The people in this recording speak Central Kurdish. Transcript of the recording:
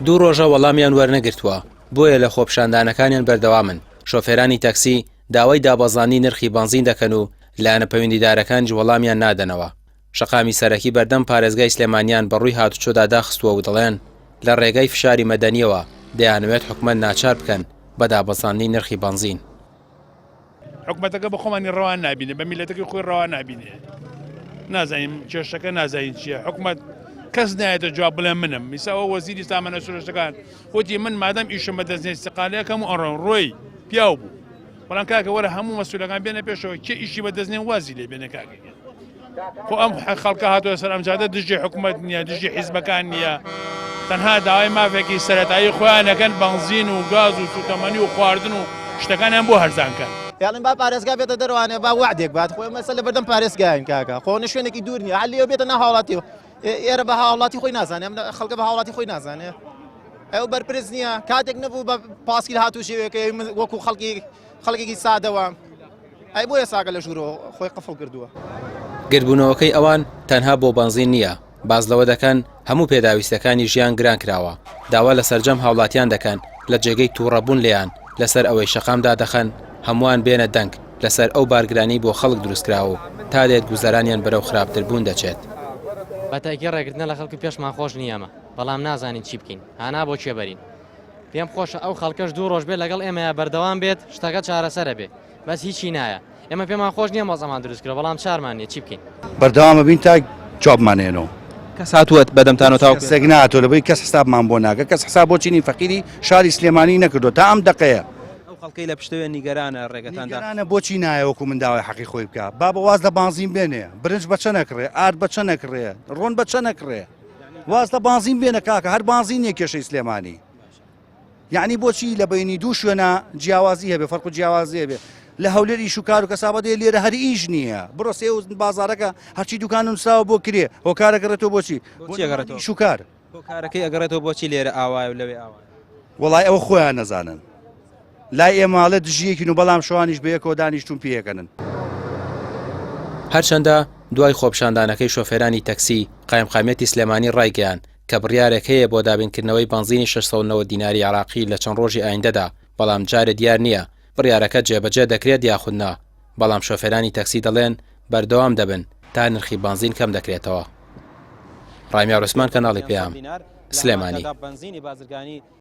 دوو ڕۆژە وەڵامیان وەرنەگرتووە، بۆیە لە خۆپشاندانەکانیان بەردەوامن. شۆفێرانی تەکسی داوای دابەزانی نرخی بنزین دەکەن و لایەنە پەیوەندیدارەکان وەڵامیان نادەنەوە. شەقامی سەرەکی بەردەم پارێزگای سلێمانیان بەڕووی هاتوچۆدا داخستووە و دەڵێن لە ڕێگەی فشاری مەدەنیەوە دەیانەوێت حکومەت ناچار بکەن بە دابەزانی نرخی بنزین. حکومەتەکە بە خۆمانی ڕەوان نابینێ، بە میلەتەکەی خۆی ڕەوان نابینێ. نازانین کێشەکە نازانین چییە. حکومەت کەس نایێتە جواب بڵێ منم. میساوە وەزیری سامانە سروشتەکان وتی من مادەم ئیشم بەدەستنێ استقالەکەم و ئەڕۆن ڕۆی پیاو بوو. بەڵام کاکە وەرە هەموو مەسئولەکان بێنە پێشەوە کێ ئیشی بەدەستنێ وازی لێ بێنە کاکە. خۆ ئەم خەڵکە هاتووە سەر ئەم جادە دژی حکومەت نییە، دژی حیزبەکان نییە. تەنها داوای مافێکی سەرەتایی خۆیانەکەن بنزین و گاز و سوتەمەنی و خواردن و شتەکانیان بۆ هەرزانکەن. یاڵین با پارێزگا بێتە دەروانێ با وعدێک بات خۆی مەسەل لە بەردەم پارێزگایان کاکە خۆ شوێنێکی دوور نییە حلیەوە بێتە ناو هاوڵاتی ئێرە بە هاوڵاتی خۆی نازانێ خەڵکە بە هاوڵاتی خۆی نازانێ ئەو بەرپرس نییە کاتێک نەبوو بە پاسکی هاتوو شێوەکەی وەکو خەڵکێکی سادەوە ئەی بۆیە ساگە لە ژوورەوە خۆی قفڵ کردووە. گربوونەوەکەی ئەوان تەنها بۆ بنزین نییە، باز لەوە دەکەن هەموو پێداویستەکانی ژیان گران کراوە، داوا لە سەرجەم هاوڵاتیان دەکەن لە جێگەی تووڕەبوون لێیان لەسەر ئەوەی شەقامدا دەخەن هەمووان بێنە دەنگ لەسەر ئەو بارگرانی بۆ خەڵک دروستکراوە تا دێت گوزەرانیان بەرەو خراپتربوون دەچێت. بەتایکی ڕێگرتنە لە خەڵکی پێشمان خۆش نییەمە، بەڵام نازانین چی بکەین، هانا بۆ چێبەرین. پێم خۆشە ئەو خەڵکەش دوو ڕۆژ بێت لەگەڵ ئێمەیە بەردەوام بێت شتەکە چارەسەرە بێ، بەس هیچی نایە. ئێمە پێمان خۆش نییە مۆزەمان دروستکرە، بەڵام چارمان نییە چی بکەین. بەردەوامە بین تا جوابمانێنەوە. کەس هاتووەت بەدەمتان و تاو کەسێک ناتۆ لەبەی کەس حسابمان بۆ ناکە، کەس حساب بۆ چینی فەقیری شاری سلێمانی نەکردو تا ئەم دقەیە. ئەو خەڵکەی لە پشتەوە نیگەرانە ڕێگەتاندا بۆچی نایەوەکو من داوای حەقی خۆی بکە با بە واز لە بنزین بێنێ، برنج بە چە نەکڕێ، ئارد بە چە نەکڕێ، ڕۆن بە چە نەکڕێ، واز لە بنزین بێنە کاکە هەر بنزینیە کێشەی سلێمانی. یعنی بۆچی لە بینی دوو شوێنە جیاوازی هەبێ فەرق و جیاوازی هەبێ لە هەولێری شوکار و کەسابەتێ لێرە هەر ئیش نییە بڕۆ سێ بازارەکە هەرچی دوکان نووسراوە بۆ کرێ هۆکارەگەڕێتەوە بۆچی شوکار هۆکارەکەی ئەگەڕێتەوە بۆچی لێرە ئاوای و لەوێ ئاوای وڵای ئەوە خۆیان نەزانن لای ئێماڵە دژیەکین و بەڵام شوانیش بەیەکەوە دانیشتون پێەکەنن. هەرچەندە دوای خۆپشاندانەکەی شۆفێرانی تەکسی قایمقامەتی سلێمانی ڕایگەیان کە بڕیارێک هەیە بۆ دابینکردنەوەی بنزینی 690 دیناری عراقی لە چەند ڕۆژی ئایندەدا، بەڵام جارە دیار نییە بڕیارەکە جێبەجێ دەکرێت یاخودنا، بەڵام شۆفێرانی تەکسی دەڵێن بەردەوام دەبن تا نرخی بنزین کەم دەکرێتەوە. ڕامیار عوسمان کەناڵی پێام سلێمانی.